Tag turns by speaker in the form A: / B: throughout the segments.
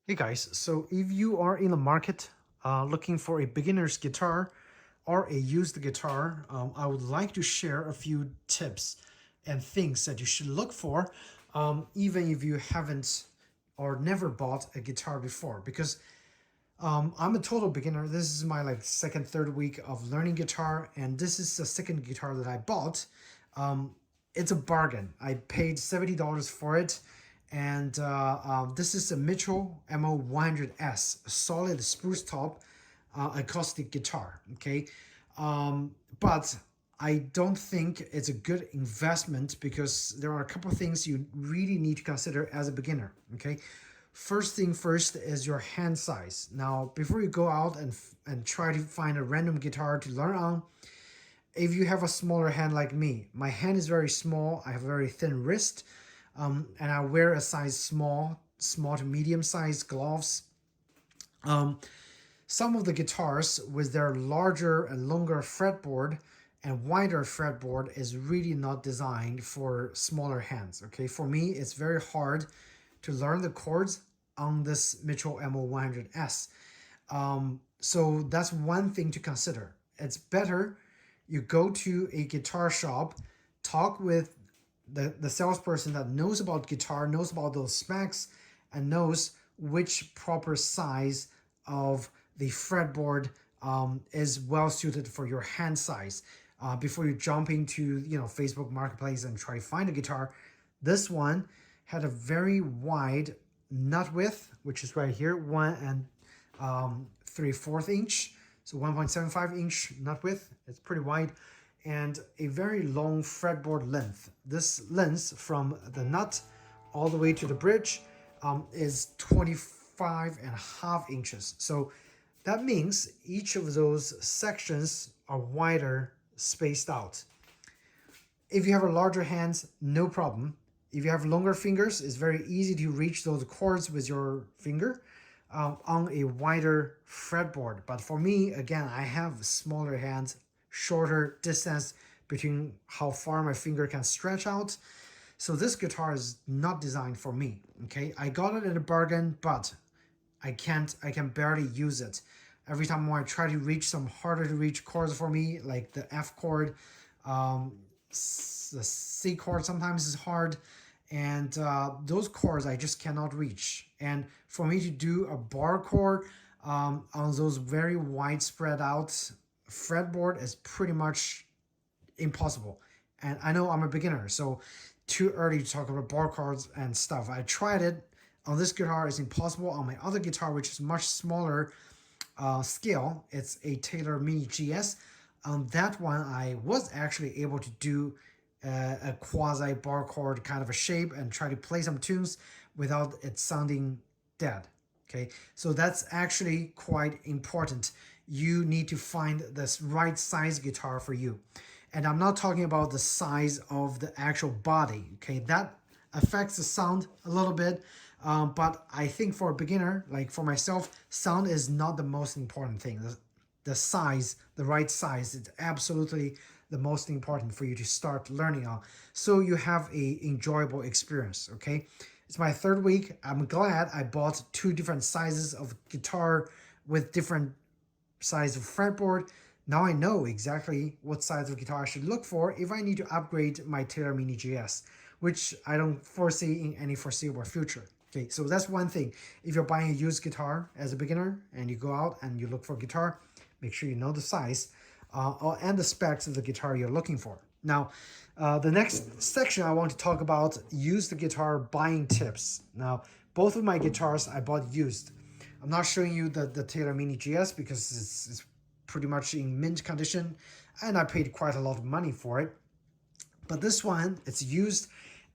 A: Hey guys, so if you are in the market looking for a beginner's guitar or a used guitar, I would like to share a few tips and things that you should look for, even if you haven't or never bought a guitar before. Because I'm a total beginner. This is my second, third week of learning guitar, and this is the second guitar that I bought. It's a bargain. I paid $70 for it, and this is a Mitchell MO100S, solid spruce top acoustic guitar. Okay, but I don't think it's a good investment because there are a couple of things you really need to consider as a beginner. Okay, first thing first is your hand size. Now, before you go out and try to find a random guitar to learn on, if you have a smaller hand like me, my hand is very small. I have a very thin wrist, and I wear a size small to medium size gloves. Some of the guitars with their larger and longer fretboard and wider fretboard is really not designed for smaller hands. Okay, for me, it's very hard to learn the chords on this Mitchell MO100S. So that's one thing to consider. It's better you go to a guitar shop, talk with the salesperson that knows about guitar, knows about those specs, and knows which proper size of the fretboard is well suited for your hand size. Before you jump into Facebook Marketplace and try to find a guitar, this one had a very wide nut width, which is right here, 1 3/4 inch, so 1.75 inch nut width. It's pretty wide, and a very long fretboard length. This length from the nut all the way to the bridge is 25.5 inches. So that means each of those sections are wider, spaced out. If you have a larger hands, no problem. If you have longer fingers, it's very easy to reach those chords with your finger on a wider fretboard. But for me, again, I have smaller hands, shorter distance between how far my finger can stretch out. So this guitar is not designed for me. Okay, I got it at a bargain, but I can barely use it. Every time when I try to reach some harder to reach chords for me, like the F chord, the C chord sometimes is hard, and those chords I just cannot reach. And for me to do a bar chord on those very wide spread out fretboard is pretty much impossible. And I know I'm a beginner, so too early to talk about bar chords and stuff. I tried it on this guitar, it's impossible. On my other guitar, which is much smaller scale, it's a Taylor Mini GS. On that one, I was actually able to do a quasi bar chord kind of a shape and try to play some tunes without it sounding dead. Okay, so that's actually quite important. You need to find this right size guitar for you. And I'm not talking about the size of the actual body. Okay, that affects the sound a little bit. But I think for a beginner, like for myself, sound is not the most important thing. The size, the right size, is absolutely the most important for you to start learning on. So you have a enjoyable experience, okay? It's my third week. I'm glad I bought two different sizes of guitar with different size of fretboard. Now I know exactly what size of guitar I should look for if I need to upgrade my Taylor Mini GS, which I don't foresee in any foreseeable future. Okay, so that's one thing. If you're buying a used guitar as a beginner and you go out and you look for a guitar, make sure you know the size and the specs of the guitar you're looking for. Now, the next section I want to talk about used guitar buying tips. Now, both of my guitars I bought used. I'm not showing you the Taylor Mini GS because it's pretty much in mint condition and I paid quite a lot of money for it. But this one, it's used.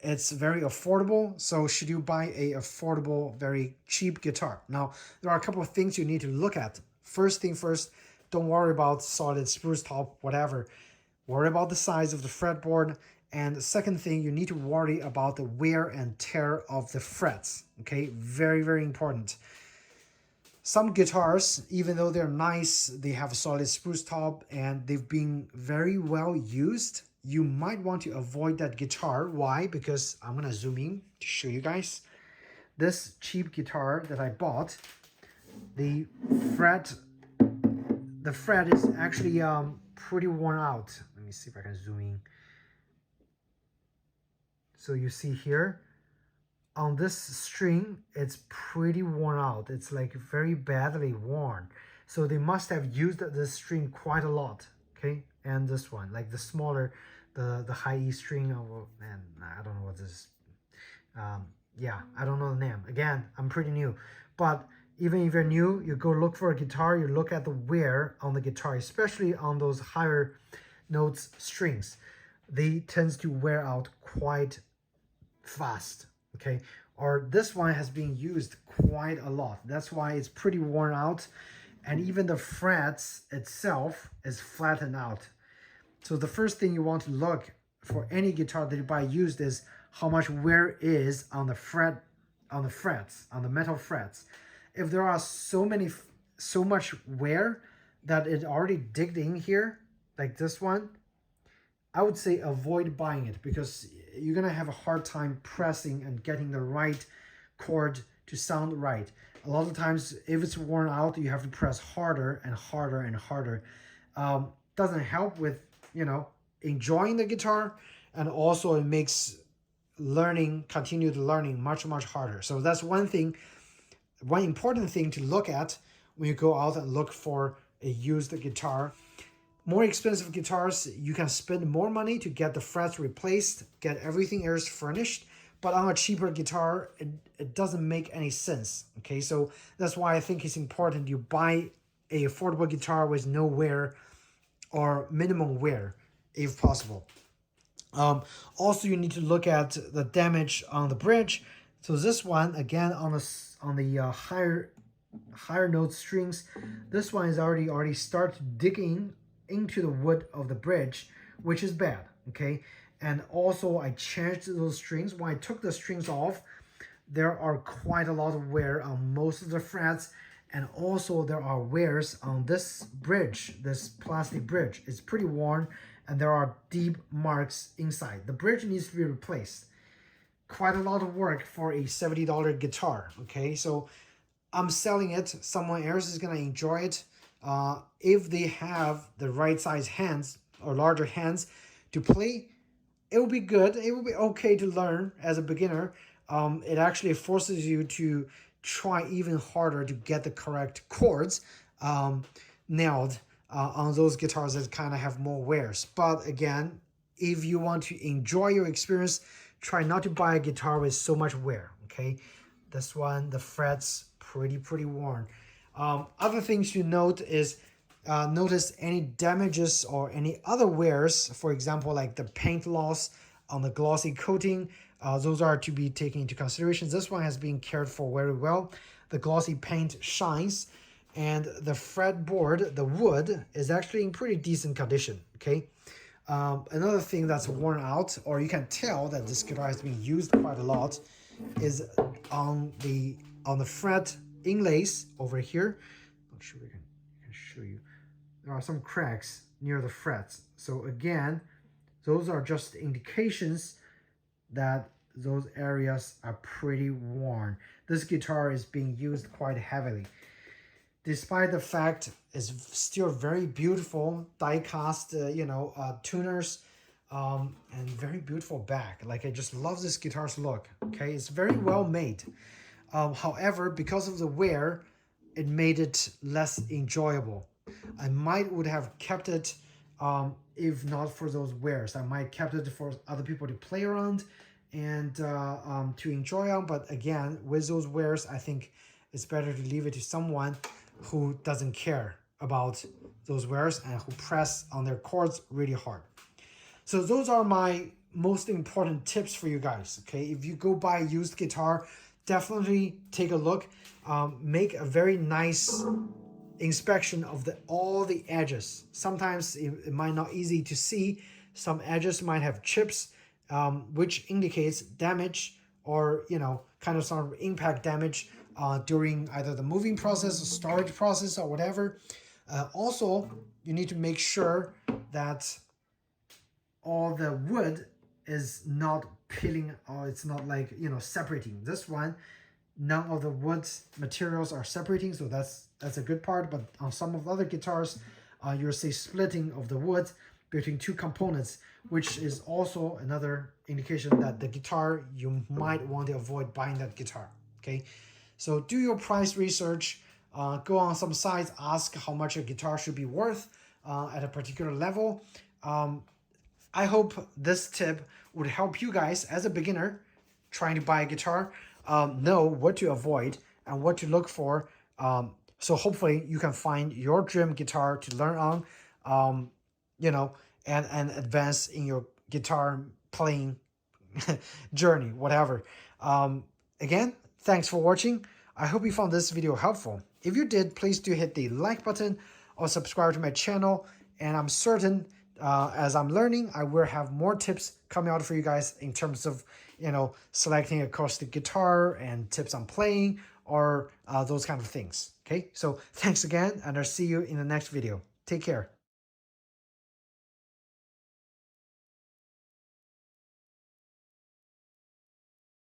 A: It's very affordable, so should you buy a affordable, very cheap guitar? Now, there are a couple of things you need to look at. First thing first, don't worry about solid spruce top, whatever. Worry about the size of the fretboard. And the second thing, you need to worry about the wear and tear of the frets. Okay, very, very important. Some guitars, even though they're nice, they have a solid spruce top and they've been very well used, you might want to avoid that guitar. Why? Because I'm gonna zoom in to show you guys. this cheap guitar that I bought, the fret is actually pretty worn out. Let me see if I can zoom in. So you see here on this string, it's pretty worn out. It's like very badly worn. So they must have used this string quite a lot, okay? And this one, like the smaller, the high E string, and I don't know what this, yeah, I don't know the name. Again, I'm pretty new, but even if you're new, you go look for a guitar, you look at the wear on the guitar, especially on those higher notes strings. They tends to wear out quite fast, okay? Or this one has been used quite a lot. That's why it's pretty worn out. And even the frets itself is flattened out. So the first thing you want to look for any guitar that you buy used is how much wear is on the frets, on the metal frets. If there are so much wear that it already digged in here, like this one, I would say avoid buying it because you're gonna have a hard time pressing and getting the right chord to sound right. A lot of times, if it's worn out, you have to press harder and harder and harder. Doesn't help with, you know, enjoying the guitar, and also it makes continued learning much harder. So that's one important thing to look at when you go out and look for a used guitar. More expensive guitars, you can spend more money to get the frets replaced, get everything else furnished. But on a cheaper guitar, it doesn't make any sense. Okay, so that's why I think it's important you buy a affordable guitar with no wear or minimum wear, if possible. Also, you need to look at the damage on the bridge. So this one, again, on the higher note strings, this one is already start digging into the wood of the bridge, which is bad, okay? And also I changed those strings. When I took the strings off, there are quite a lot of wear on most of the frets, and also there are wears on this bridge, this plastic bridge. It's pretty worn, and there are deep marks inside. The bridge needs to be replaced. Quite a lot of work for a $70 guitar, okay? So I'm selling it, someone else is gonna enjoy it. If they have the right size hands or larger hands to play, it will be good. It will be okay to learn as a beginner. It actually forces you to try even harder to get the correct chords nailed on those guitars that kind of have more wears. But again, if you want to enjoy your experience, try not to buy a guitar with so much wear, okay? This one, the frets, pretty worn. Other things you note is notice any damages or any other wears, for example, like the paint loss on the glossy coating. Those are to be taken into consideration. This one has been cared for very well. The glossy paint shines, and the fretboard, the wood, is actually in pretty decent condition, okay? Another thing that's worn out, or you can tell that this guitar has been used quite a lot, is on the fret inlays over here. Not sure I can show you. There are some cracks near the frets. So again, those are just indications that those areas are pretty worn. This guitar is being used quite heavily. Despite the fact it's still very beautiful die-cast, tuners, and very beautiful back. Like, I just love this guitar's look, okay? It's very well made. However, because of the wear, it made it less enjoyable. I would have kept it if not for those wears. I might kept it for other people to play around and to enjoy on. But again, with those wears, I think it's better to leave it to someone who doesn't care about those wears and who press on their chords really hard. So those are my most important tips for you guys, okay? If you go buy a used guitar, definitely take a look. Make a very nice inspection of all the edges. Sometimes it might not easy to see. Some edges might have chips, which indicates damage or, kind of some impact damage during either the moving process or storage process or whatever. Also, you need to make sure that all the wood is not peeling, or it's not like, separating. This one, none of the wood materials are separating, so that's a good part. But on some of the other guitars, you'll see splitting of the wood between two components, which is also another indication that the guitar, you might want to avoid buying that guitar. Okay, so do your price research. Go on some sites, ask how much a guitar should be worth at a particular level. I hope this tip would help you guys as a beginner trying to buy a guitar, know what to avoid and what to look for. So hopefully you can find your dream guitar to learn on, you know, and advance in your guitar playing journey, whatever. Again, thanks for watching. I hope you found this video helpful. If you did, please do hit the like button or subscribe to my channel. And I'm certain as I'm learning, I will have more tips coming out for you guys in terms of, you know, selecting acoustic guitar and tips on playing or those kind of things. Okay, so thanks again, and I'll see you in the next video. Take care.